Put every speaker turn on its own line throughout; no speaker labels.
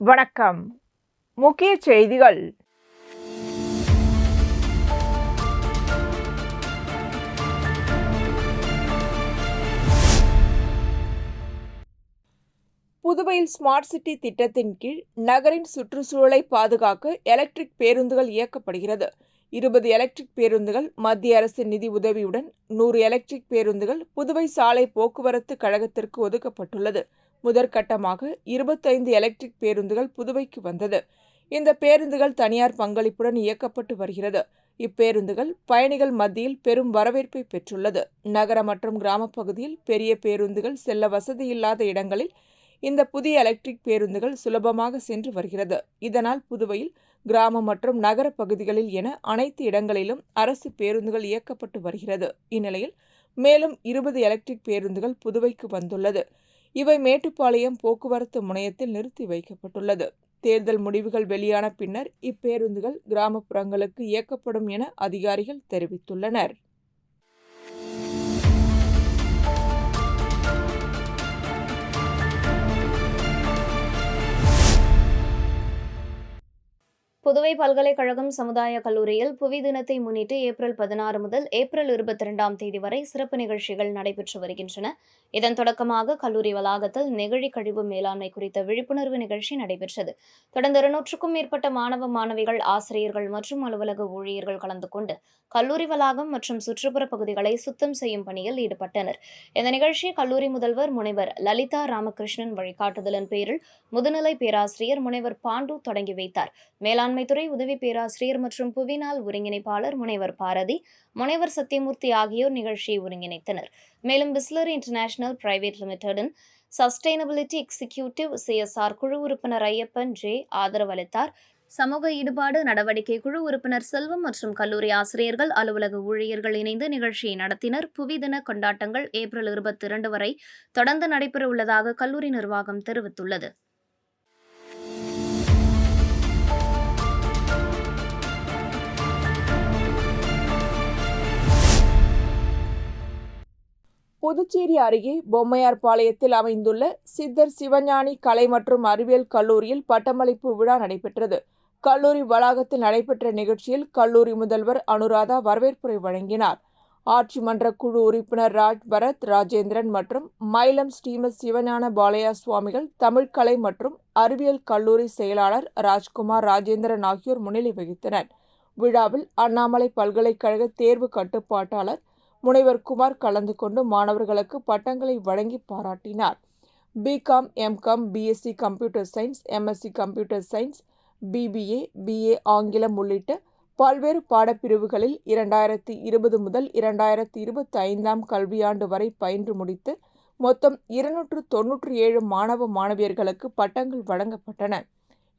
வணக்கம். முக்கிய செய்திகள். புதுவையில் ஸ்மார்ட் சிட்டி திட்டத்தின் கீழ் நகரின் சுற்றுச்சூழலை பாதுகாக்க எலக்ட்ரிக் பேருந்துகள் இயக்கப்படுகிறது. 20 எலக்ட்ரிக் பேருந்துகள் மத்திய அரசின் நிதி உதவியுடன் 100 எலக்ட்ரிக் பேருந்துகள் புதுவை சாலை போக்குவரத்து கழகத்திற்கு ஒதுக்கப்பட்டுள்ளது. முதற்கட்டமாக 25 எலக்ட்ரிக் பேருந்துகள் புதுவைக்கு வந்தது. இந்த பேருந்துகள் தனியார் பங்களிப்புடன் இயக்கப்பட்டு வருகிறது. இப்பேருந்துகள் பயணிகள் மத்தியில் பெரும் வரவேற்பை பெற்றுள்ளது. நகர மற்றும் கிராம பகுதியில் பெரிய பேருந்துகள் செல்ல வசதியில்லாத இடங்களில் இந்த புதிய எலக்ட்ரிக் பேருந்துகள் சுலபமாக சென்று வருகிறது. இதனால் புதுவையில் கிராம மற்றும் நகர பகுதிகளில் என அனைத்து இடங்களிலும் அரசு பேருந்துகள் இயக்கப்பட்டு வருகிறது. இந்நிலையில் மேலும் 20 எலக்ட்ரிக் பேருந்துகள் புதுவைக்கு வந்துள்ளது. இவை மேட்டுப்பாளையம் போக்குவரத்து முனையத்தில் நிறுத்தி வைக்கப்பட்டுள்ளது. தேர்தல் முடிவுகள் வெளியான பின்னர் இப்பேருந்துகள் கிராமப்புறங்களுக்கு இயக்கப்படும் என அதிகாரிகள் தெரிவித்துள்ளனர்.
புதுவை பல்கலைக்கழகம் சமுதாய கல்லூரியில் புவி தினத்தை முன்னிட்டு ஏப்ரல் 16 முதல் ஏப்ரல் 22ஆம் தேதி வரை சிறப்பு நிகழ்ச்சிகள் நடைபெற்று வருகின்றன. இதன் தொடக்கமாக கல்லூரி வளாகத்தில் நெகிழி கழிவு மேலாண்மை குறித்த விழிப்புணர்வு நிகழ்ச்சி நடைபெற்றது. தொடர்ந்து 200க்கும் மேற்பட்ட மாணவ மாணவிகள், ஆசிரியர்கள் மற்றும் அலுவலக ஊழியர்கள் கலந்து கொண்டு கல்லூரி வளாகம் மற்றும் சுற்றுப்புற பகுதிகளை சுத்தம் செய்யும் பணியில் ஈடுபட்டனர். இந்த நிகழ்ச்சி கல்லூரி முதல்வர் முனைவர் லலிதா ராமகிருஷ்ணன் வழிகாட்டுதலின் பேரில் முதுநிலை பேராசிரியர் முனைவர் பாண்டு தொடங்கி வைத்தார். மேலாண்மைத்துறை உதவி பேராசிரியர் மற்றும் புவிநாள் ஒருங்கிணைப்பாளர் முனைவர் பாரதி, முனைவர் சத்தியமூர்த்தி ஆகியோர் நிகழ்ச்சியை ஒருங்கிணைத்தனர். மேலும் பிஸ்லரி இன்டர்நேஷனல் பிரைவேட் லிமிடெடின் சஸ்டைனபிலிட்டி எக்ஸிகியூட்டிவ் CSR குழு உறுப்பினர் ஐயப்பன் ஜே ஆதரவு அளித்தார். சமூக ஈடுபாடு நடவடிக்கை குழு உறுப்பினர் செல்வம் மற்றும் கல்லூரி ஆசிரியர்கள், அலுவலக ஊழியர்கள் இணைந்து நிகழ்ச்சியை நடத்தினர். புவி தின கொண்டாட்டங்கள் ஏப்ரல் 22 வரை தொடர்ந்து நடைபெற உள்ளதாக கல்லூரி நிர்வாகம் தெரிவித்துள்ளது.
புதுச்சேரி அருகே பொம்மையார்பாளையத்தில் அமைந்துள்ள சித்தர் சிவஞானி கலை மற்றும் அறிவியல் கல்லூரியில் பட்டமளிப்பு விழா நடைபெற்றது. கல்லூரி வளாகத்தில் நடைபெற்ற நிகழ்ச்சியில் கல்லூரி முதல்வர் அனுராதா வரவேற்புரை வழங்கினார். ஆட்சி மன்ற குழு உறுப்பினர் ராஜ் பரத் ராஜேந்திரன் மற்றும் மயிலம் ஸ்ரீமத் சிவஞான பாலையா சுவாமிகள், தமிழ்கலை மற்றும் அறிவியல் கல்லூரி செயலாளர் ராஜ்குமார் ராஜேந்திரன் ஆகியோர் முன்னிலை வகித்தனர். விழாவில் அண்ணாமலை பல்கலைக்கழக தேர்வு கட்டுப்பாட்டாளர் முனைவர் குமார் கலந்து கொண்டு மாணவர்களுக்கு பட்டங்களை வழங்கி பாராட்டினார். BCom, MCom, BSc computer science, MSc computer science, BBA, BA ஆங்கிலம் உள்ளிட்ட பல்வேறு பாடப்பிரிவுகளில் 2020 முதல் 2025ஆம் கல்வியாண்டு வரை பயின்று முடித்து மொத்தம் 297 மாணவ மாணவியர்களுக்கு பட்டங்கள் வழங்கப்பட்டன.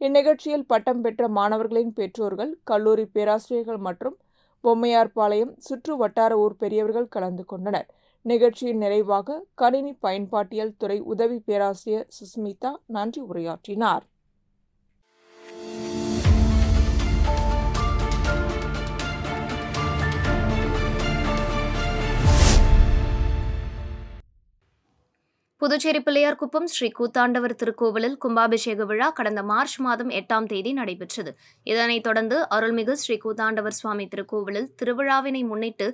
இந்நிகழ்ச்சியில் பட்டம் பெற்ற மாணவர்களின் பெற்றோர்கள், கல்லூரி பேராசிரியர்கள் மற்றும் பொம்மையார்பாளையம் சுற்று வட்டார ஊர் பெரியவர்கள் கலந்து கொண்டனர். நிகழ்ச்சியின் நிறைவாக கணினி பயன்பாட்டியல் துறை உதவி பேராசிரியர் சுஸ்மிதா நன்றி உரையாற்றினார்.
புதுச்சேரி பிள்ளையார்குப்பம் ஸ்ரீ கூத்தாண்டவர் திருக்கோவிலில் கும்பாபிஷேக விழா கடந்த மார்ச் மாதம் 8ஆம் தேதி நடைபெற்றது. இதனைத் தொடர்ந்து அருள்மிகு ஸ்ரீ கூத்தாண்டவர் சுவாமி திருக்கோவிலில் திருவிழாவினை முன்னிட்டு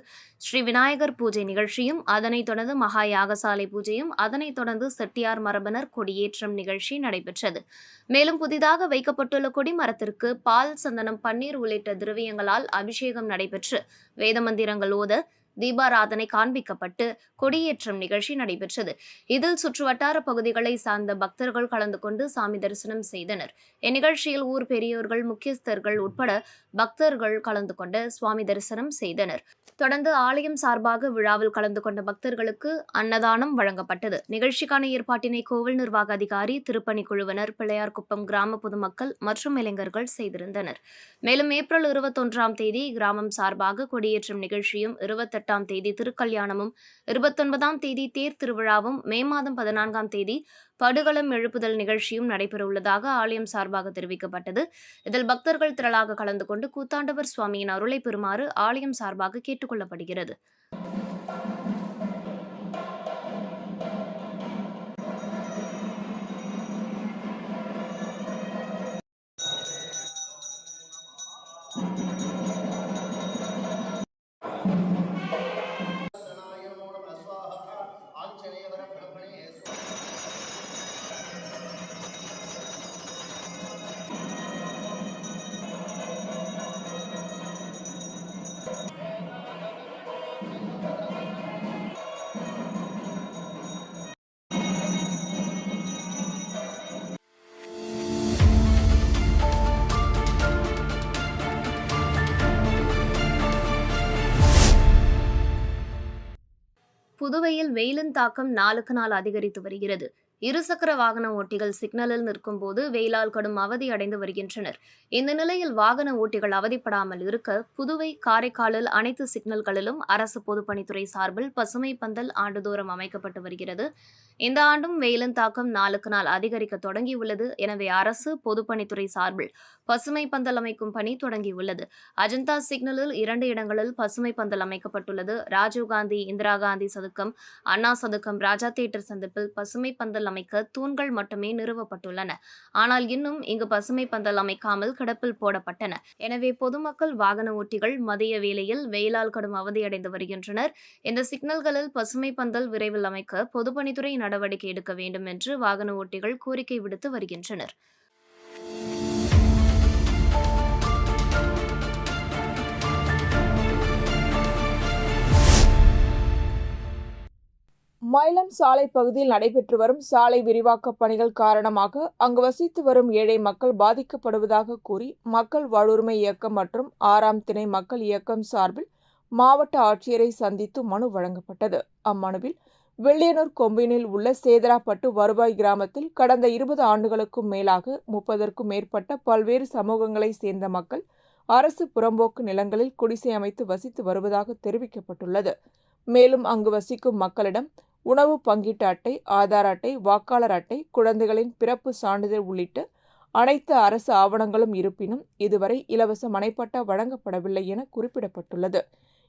ஸ்ரீ விநாயகர் பூஜை நிகழ்ச்சியும், அதனைத் தொடர்ந்து மகா யாகசாலை பூஜையும், அதனைத் தொடர்ந்து செட்டியார் மரபினர் கொடியேற்றம் நிகழ்ச்சி நடைபெற்றது. மேலும் புதிதாக வைக்கப்பட்டுள்ள கொடிமரத்திற்கு பால், சந்தனம், பன்னீர் உள்ளிட்ட திரவியங்களால் அபிஷேகம் நடைபெற்று வேத மந்திரங்கள் ஓத தீபாராதனை காண்பிக்கப்பட்டு கொடியேற்றம் நிகழ்ச்சி நடைபெற்றது. இதில் சுற்றுவட்டார பகுதிகளை சார்ந்த பக்தர்கள் கலந்து கொண்டு சாமி தரிசனம் செய்தனர். இந்நிகழ்ச்சியில் ஊர் பெரியோர்கள், முக்கியஸ்தர்கள் உட்பட பக்தர்கள் கலந்து கொண்டு சுவாமி தரிசனம் செய்தனர். தொடர்ந்து ஆலயம் சார்பாக விழாவில் கலந்து கொண்ட பக்தர்களுக்கு அன்னதானம் வழங்கப்பட்டது. நிகழ்ச்சிக்கான ஏற்பாட்டினை கோவில் நிர்வாக அதிகாரி, திருப்பணி குழுவினர், பிள்ளையார்குப்பம் கிராம பொதுமக்கள் மற்றும் இளைஞர்கள் செய்திருந்தனர். மேலும் ஏப்ரல் 21ஆம் தேதி கிராமம் சார்பாக கொடியேற்றம் நிகழ்ச்சியும், 28ஆம் தேதி திருக்கல்யாணமும், 29ஆம் தேதி தேர் திருவிழாவும், மே மாதம் 14ஆம் தேதி படுகளம் எழுப்புதல் நிகழ்ச்சியும் நடைபெறவுள்ளதாக ஆலயம் சார்பாக தெரிவிக்கப்பட்டது. இதில் பக்தர்கள் திரளாக கலந்து கொண்டு கூத்தாண்டவர் சுவாமியின் அருளை பெறுமாறு ஆலயம் சார்பாக கேட்டுக் கொள்ளப்படுகிறது. இந்நிலையில் வெயிலின் தாக்கம் நாளுக்கு நாள் அதிகரித்து வருகிறது. இருசக்கர வாகன ஓட்டிகள் சிக்னலில் நிற்கும் போது வெயிலால் கடும் அவதி அடைந்து வருகின்றனர். இந்த நிலையில் வாகன ஓட்டிகள் அவதிப்படாமல் இருக்க புதுவை, காரைக்காலில் அனைத்து சிக்னல்களிலும் அரசு பொதுப்பணித்துறை சார்பில் பசுமை பந்தல் ஆண்டுதோறும் அமைக்கப்பட்டு வருகிறது. இந்த ஆண்டும் வெயிலின் தாக்கம் நாளுக்கு நாள் அதிகரிக்க தொடங்கியுள்ளது. எனவே அரசு பொதுப்பணித்துறை சார்பில் பசுமை பந்தல் அமைக்கும் பணி தொடங்கியுள்ளது. அஜந்தா சிக்னலில் 2 இடங்களில் பசுமை பந்தல் அமைக்கப்பட்டுள்ளது. ராஜீவ்காந்தி, இந்திரா காந்தி சதுக்கம், அண்ணா சதுக்கம், ராஜா தியேட்டர் சந்திப்பில் பசுமை பந்தல் அமைக்க தூண்கள் மட்டுமே நிறுவப்பட்டுள்ளன. ஆனால் இன்னும் இங்கு பசுமை பந்தல் அமைக்காமல் கிடப்பில் போடப்பட்டன. எனவே பொதுமக்கள், வாகன ஓட்டிகள் மதிய வேளையில் வெயிலால் கடும் அவதியடைந்து வருகின்றனர். இந்த சிக்னல்களில் பசுமை பந்தல் விரைவில் அமைக்க பொதுப்பணித்துறை நடவடிக்கை எடுக்க வேண்டும் என்று வாகன ஓட்டிகள் கோரிக்கை விடுத்து வருகின்றனர்.
மயிலம் சாலை பகுதியில் நடைபெற்று வரும் சாலை விரிவாக்கப் பணிகள் காரணமாக அங்கு வசித்து வரும் ஏழை மக்கள் பாதிக்கப்படுவதாக கூறி மக்கள் வாழ்வுரிமை இயக்கம் மற்றும் 6ஆம் திணை மக்கள் இயக்கம் சார்பில் மாவட்ட ஆட்சியரை சந்தித்து மனு வழங்கப்பட்டது. அம்மனுவில் வெள்ளியனூர் கொம்பினில் உள்ள சேதராப்பட்டு வருவாய் கிராமத்தில் கடந்த 20 ஆண்டுகளுக்கும் மேலாக 30ற்கும் மேற்பட்ட பல்வேறு சமூகங்களைச் சேர்ந்த மக்கள் அரசு புறம்போக்கு நிலங்களில் குடிசை அமைத்து வசித்து வருவதாக தெரிவிக்கப்பட்டுள்ளது. மேலும் அங்கு வசிக்கும் மக்களிடம் உணவு பங்கீட்டு அட்டை, ஆதார் அட்டை, வாக்காளர் அட்டை, குழந்தைகளின் பிறப்பு சான்றிதழ் உள்ளிட்ட அனைத்து அரசு ஆவணங்களும் இருப்பினும் இதுவரை இலவச மனைப்பட்டா வழங்கப்படவில்லை என குறிப்பிடப்பட்டுள்ளது.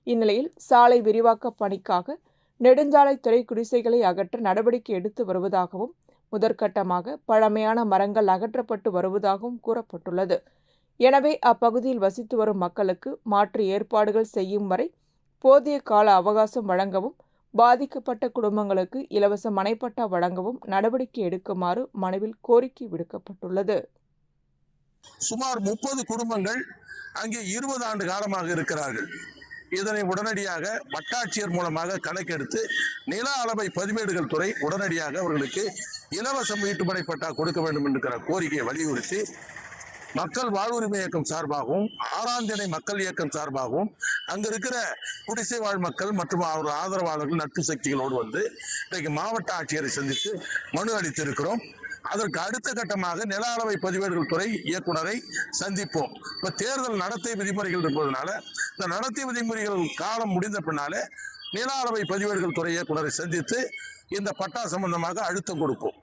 இந்நிலையில் சாலை விரிவாக்க பணிக்காக நெடுஞ்சாலைத்துறை குடிசைகளை அகற்ற நடவடிக்கை எடுத்து வருவதாகவும் முதற்கட்டமாக பழமையான மரங்கள் அகற்றப்பட்டு வருவதாகவும் கூறப்பட்டுள்ளது. எனவே அப்பகுதியில் வசித்து வரும் மக்களுக்கு மாற்று ஏற்பாடுகள் செய்யும் வரை போதிய கால அவகாசம் வழங்கவும், பாதிக்கப்பட்ட குடும்பங்களுக்கு இலவச மனைப்பட்டா வழங்கவும் நடவடிக்கை எடுக்குமாறு மனுவில் கோரிக்கை விடுக்கப்பட்டுள்ளது.
சுமார் 30 குடும்பங்கள் அங்கே 20 ஆண்டு காலமாக இருக்கிறார்கள். இதனை உடனடியாக வட்டாட்சியர் மூலமாக கணக்கெடுத்து நில அளவை பதிவேடுகள் துறை உடனடியாக அவர்களுக்கு இலவச வீட்டுமனை பட்டா கொடுக்க வேண்டும் என்கிற கோரிக்கையை வலியுறுத்தி மக்கள் வாழ்வுரிமை இயக்கம் சார்பாகவும் 6ஆம் திணை மக்கள் இயக்கம் சார்பாகவும் அங்க இருக்கிற குடிசை வாழ் மக்கள் மற்றும் அவர் ஆதரவாளர்கள் நட்பு சக்திகளோடு வந்து இன்றைக்கு மாவட்ட ஆட்சியரை சந்தித்து மனு அளித்திருக்கிறோம். அதற்கு அடுத்த கட்டமாக நில அளவை பதிவேடுகள் துறை இயக்குனரை சந்திப்போம். இப்ப தேர்தல் நடத்தை விதிமுறைகள் இருப்பதனால இந்த நடத்தை விதிமுறைகள் காலம் முடிந்த பின்னாலே நில அளவை பதிவேடுகள் துறை இயக்குனரை சந்தித்து இந்த பட்டா சம்பந்தமாக அழுத்தம் கொடுப்போம்.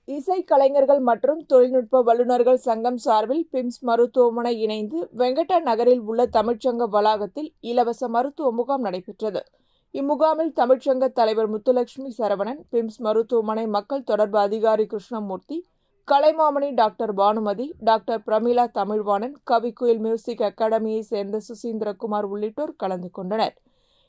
இசைக்கலைஞர்கள் மற்றும் தொழில்நுட்ப வல்லுநர்கள் சங்கம் சார்பில் பிம்ஸ் மருத்துவமனை இணைந்து வெங்கடா நகரில் உள்ள தமிழ்ச்சங்க வளாகத்தில் இலவச மருத்துவ முகாம் நடைபெற்றது. இம்முகாமில் தமிழ்ச்சங்க தலைவர் முத்துலட்சுமி சரவணன், பிம்ஸ் மருத்துவமனை மக்கள் தொடர்பு அதிகாரி Krishnamurthy, Kalaimamani doctor Banumathi, doctor Pramila Tamilvanan, Kavikuyil music அகாடமியை சேர்ந்த சுசீந்திரகுமார் உள்ளிட்டோர் கலந்து கொண்டனர்.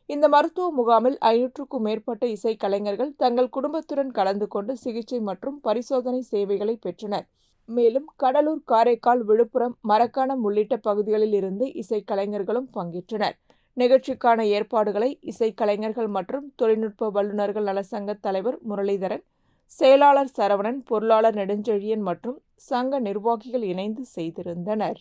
இந்த மருத்துவ முகாமில் 500க்கும் மேற்பட்ட இசைக்கலைஞர்கள் தங்கள் குடும்பத்துடன் கலந்து கொண்டு சிகிச்சை மற்றும் பரிசோதனை சேவைகளை பெற்றனர். மேலும் கடலூர், காரைக்கால், விழுப்புரம், மரக்காணம் உள்ளிட்ட பகுதிகளில் இருந்து இசைக்கலைஞர்களும் பங்கேற்றனர். நிகழ்ச்சிக்கான ஏற்பாடுகளை இசைக்கலைஞர்கள் மற்றும் தொழில்நுட்ப வல்லுநர்கள் நலசங்க தலைவர் முரளிதரன், செயலாளர் சரவணன், பொருளாளர் நெடுஞ்செழியன் மற்றும் சங்க நிர்வாகிகள் இணைந்து செய்திருந்தனர்.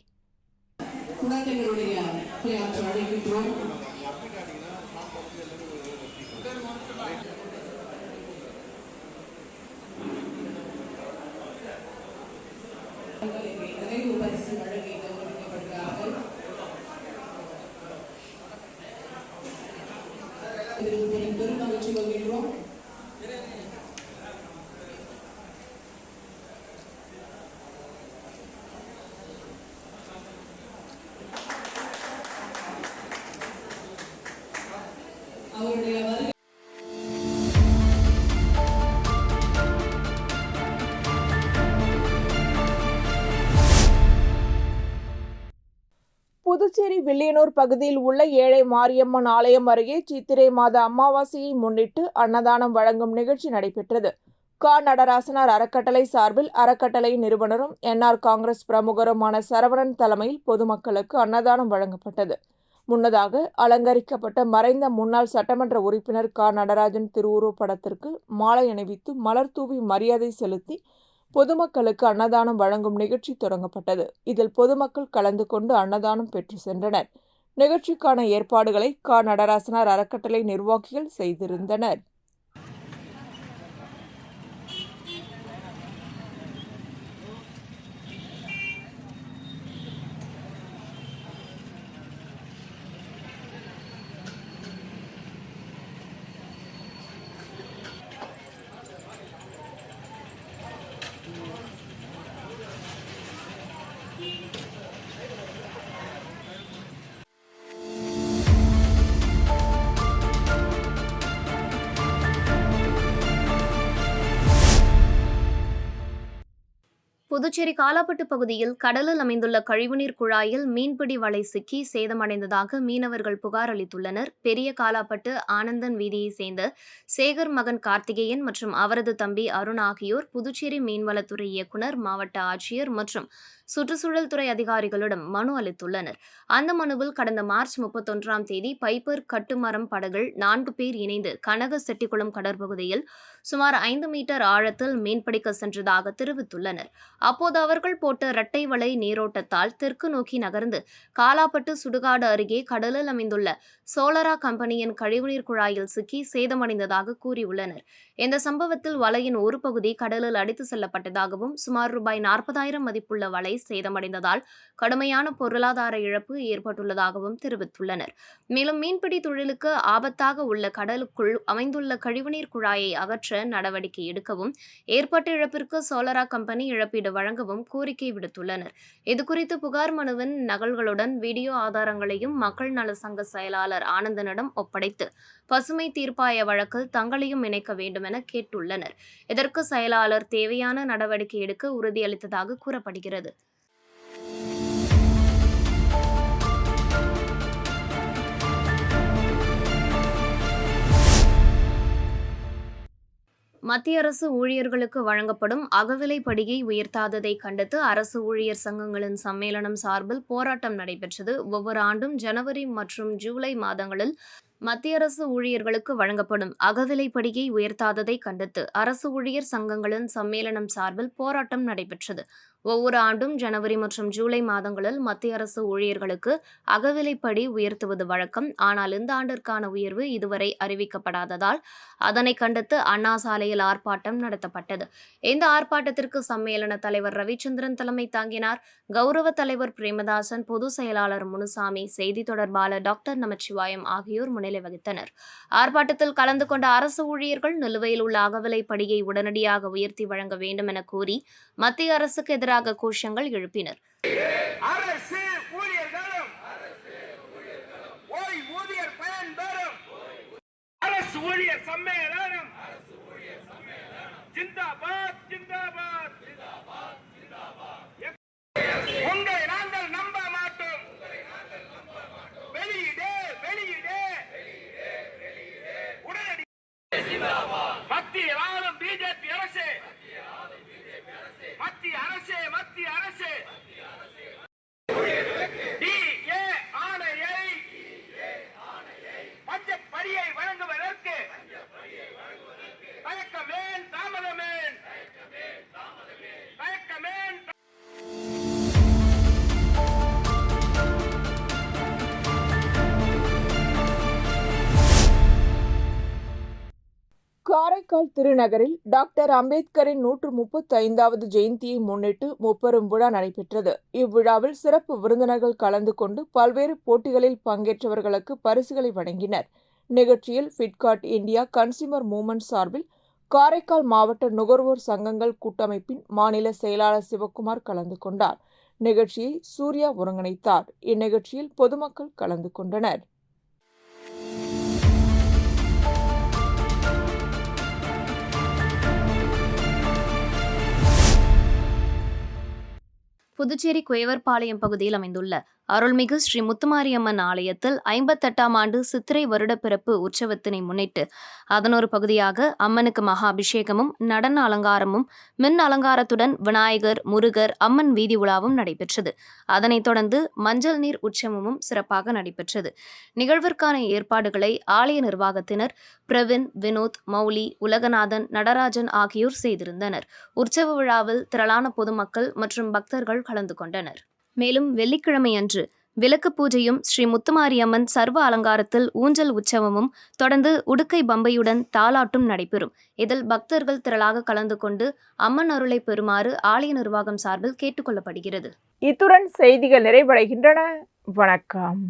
பெருமகிழ்ச்சி கொள்கின்றோம். அவருடைய
புதுச்சேரி வில்லியனூர் பகுதியில் உள்ள ஏழை மாரியம்மன் ஆலயம் அருகே சித்திரை மாத அமாவாசையை முன்னிட்டு அன்னதானம் வழங்கும் நிகழ்ச்சி நடைபெற்றது. நடராசனார் அறக்கட்டளை சார்பில் அறக்கட்டளை நிறுவனரும் என்ஆர் காங்கிரஸ் பிரமுகருமான சரவணன் தலைமையில் பொதுமக்களுக்கு அன்னதானம் வழங்கப்பட்டது. முன்னதாக அலங்கரிக்கப்பட்ட மறைந்த முன்னாள் சட்டமன்ற உறுப்பினர் நடராஜன் திருவுருவப் படத்திற்கு மாலை அணிவித்து மலர் தூவி மரியாதை செலுத்தி பொதுமக்களுக்கு அன்னதானம் வழங்கும் நிகழ்ச்சி தொடங்கப்பட்டது. இதில் பொதுமக்கள் கலந்து கொண்டு அன்னதானம் பெற்று சென்றனர். நிகழ்ச்சிக்கான ஏற்பாடுகளை நடராசனார் அறக்கட்டளை நிர்வாகிகள் செய்திருந்தனர்.
புதுச்சேரி காலாப்பட்டு பகுதியில் கடலில் அமைந்துள்ள கழிவுநீர் குழாயில் மீன்பிடி வலை சிக்கி சேதமடைந்ததாக மீனவர்கள் புகார் அளித்துள்ளனர். பெரிய காலாப்பட்டு ஆனந்தன் வீதியைச் சேர்ந்த சேகர் மகன் கார்த்திகேயன் மற்றும் அவரது தம்பி அருண் ஆகியோர் புதுச்சேரி மீன்வளத்துறை இயக்குநர், மாவட்ட ஆட்சியர் மற்றும் சுற்றுச்சூழல் துறை அதிகாரிகளிடம் மனு அளித்துள்ளனர். அந்த மனுவில் கடந்த மார்ச் 31ஆம் தேதி பைப்பர் கட்டுமரம் படகில் 4 பேர் இணைந்து கனக செட்டிக்குளம் கடற்பகுதியில் சுமார் 5 மீட்டர் ஆழத்தில் மீன்பிடிக்க சென்றதாக தெரிவித்துள்ளனர். அப்போது அவர்கள் போட்ட இரட்டை வலை நீரோட்டத்தால் தெற்கு நோக்கி நகர்ந்து காலாப்பட்டு சுடுகாடு அருகே கடலில் அமைந்துள்ள சோலரா கம்பெனியின் கழிவுநீர் குழாயில் சிக்கி சேதமடைந்ததாக கூறியுள்ளனர். இந்த சம்பவத்தில் வலையின் ஒரு பகுதி கடலில் அடித்து செல்லப்பட்டதாகவும் சுமார் ரூபாய் 40,000 மதிப்புள்ள வலை சேதமடைந்ததால் கடுமையான பொருளாதார இழப்பு ஏற்பட்டுள்ளதாகவும் தெரிவித்துள்ளனர். மேலும் மீன்பிடி தொழிலுக்கு ஆபத்தாக உள்ள கடலுக்குள் அமைந்துள்ள கழிவுநீர் குழாயை அகற்ற நடவடிக்கை எடுக்கவும், ஏற்பட்ட இழப்பிற்கு சோலரா கம்பெனி இழப்பீடு வழங்கவும் கோரிக்கை விடுத்துள்ளனர். இதுகுறித்து புகார் மனுவின் நகல்களுடன் வீடியோ ஆதாரங்களையும் மக்கள் நல சங்க செயலாளர் ஆனந்தனிடம் ஒப்படைத்து பசுமை தீர்ப்பாய வழக்கில் தங்களையும் இணைக்க வேண்டும் என கேட்டுள்ளனர். இதற்கு செயலாளர் தேவையான நடவடிக்கை எடுக்க உறுதியளித்ததாக கூறப்படுகிறது. மத்திய அரசு ஊழியர்களுக்கு வழங்கப்படும் அகவிலைப்படியை உயர்த்தாததை கண்டித்து அரசு ஊழியர் சங்கங்களின் சம்மேளனம் சார்பில் போராட்டம் நடைபெற்றது. ஒவ்வொரு ஆண்டும் ஜனவரி மற்றும் ஜூலை மாதங்களில் மத்திய அரசு ஊழியர்களுக்கு வழங்கப்படும் அகவிலைப்படியை உயர்த்தாததை கண்டித்து அரசு ஊழியர் சங்கங்களின் சம்மேளனம் சார்பில் போராட்டம் நடைபெற்றது. ஒவ்வொரு ஆண்டும் ஜனவரி மற்றும் ஜூலை மாதங்களில் மத்திய அரசு ஊழியர்களுக்கு அகவிலைப்படி உயர்த்துவது வழக்கம். ஆனால் இந்த ஆண்டிற்கான உயர்வு இதுவரை அறிவிக்கப்படாததால் அதனை கண்டித்து அண்ணா சாலையில் ஆர்ப்பாட்டம் நடத்தப்பட்டது. இந்த ஆர்ப்பாட்டத்திற்கு சம்மேளன தலைவர் ரவிச்சந்திரன் தலைமை தாங்கினார். கௌரவ தலைவர் பிரேமதாசன், பொதுச் செயலாளர் முனுசாமி, செய்தி தொடர்பாளர் டாக்டர் நமச்சிவாயம் ஆகியோர் முன்னிலை வகித்தனர். ஆர்ப்பாட்டத்தில் கலந்து கொண்ட அரசு ஊழியர்கள் நிலுவையில் உள்ள அகவிலைப்படியை உடனடியாக உயர்த்தி வழங்க வேண்டும் என கோரி மத்திய அரசுக்கு எதிராக கோஷங்கள் எழுப்பினர்.
அரசு ஊழியர்களும் ஓய்வூதியர் பயன் பெறும் அரசு ஊழியர் சம்மேளனம் ஜிந்தாபாத் ஜிந்தாபாத். உங்களை நாங்கள் நம்ப மாட்டோம். வெளியிடு வெளியிடு உடனடி. மத்திய ஆளும் பிஜேபி அரசு, மத்திய அரசு, மத்திய அரசு DA ஆணையை பஞ்சப்படியை வழங்குவதற்கு தயக்கமேன் தாமதமேன் தயக்கமேன்.
காரைக்கால் திருநகரில் டாக்டர் அம்பேத்கரின் 135வது ஜெயந்தியை முன்னிட்டு முப்பெரும் விழா நடைபெற்றது. இவ்விழாவில் சிறப்பு விருந்தினர்கள் கலந்து கொண்டு பல்வேறு போட்டிகளில் பங்கேற்றவர்களுக்கு பரிசுகளை வழங்கினர். நிகழ்ச்சியில் ஃபிட்காட் இந்தியா கன்சியூமர் மூவ்மெண்ட் சார்பில் காரைக்கால் மாவட்ட நுகர்வோர் சங்கங்கள் கூட்டமைப்பின் மாநில செயலாளர் சிவக்குமார் கலந்து கொண்டார். நிகழ்ச்சியை சூர்யா ஒருங்கிணைத்தார். இந்நிகழ்ச்சியில் பொதுமக்கள் கலந்து கொண்டனர்.
புதுச்சேரி குயவர்பாளையம் பகுதியில் அமைந்துள்ள அருள்மிகு ஸ்ரீ முத்துமாரியம்மன் ஆலயத்தில் 58ஆம் ஆண்டு சித்திரை வருடப்பிறப்பு உற்சவத்தினை முன்னிட்டு அதன் ஒரு பகுதியாக அம்மனுக்கு மகா அபிஷேகமும் நடன அலங்காரமும் மின் அலங்காரத்துடன் விநாயகர், முருகர், அம்மன் வீதி உலாவும் நடைபெற்றது. அதனைத் தொடர்ந்து மஞ்சள் நீர் உற்சவமும் சிறப்பாக நடைபெற்றது. நிகழ்விற்கான ஏற்பாடுகளை ஆலய நிர்வாகத்தினர் பிரவின், வினோத், மௌலி, உலகநாதன், நடராஜன் ஆகியோர் செய்திருந்தனர். உற்சவ விழாவில் திரளான பொதுமக்கள் மற்றும் பக்தர்கள் கலந்து கொண்டனர். மேலும் வெள்ளிக்கிழமையன்று விளக்கு பூஜையும் ஸ்ரீ முத்துமாரியம்மன் சர்வ அலங்காரத்தில் ஊஞ்சல் உற்சவமும் தொடர்ந்து உடுக்கை பம்பையுடன் தாலாட்டும் நடைபெறும். இதில் பக்தர்கள் திரளாக கலந்து கொண்டு அம்மன் அருளை பெறுமாறு ஆலய நிர்வாகம் சார்பில் கேட்டுக்கொள்ளப்படுகிறது.
இத்துடன் செய்திகள் நிறைவடைகின்றன. வணக்கம்.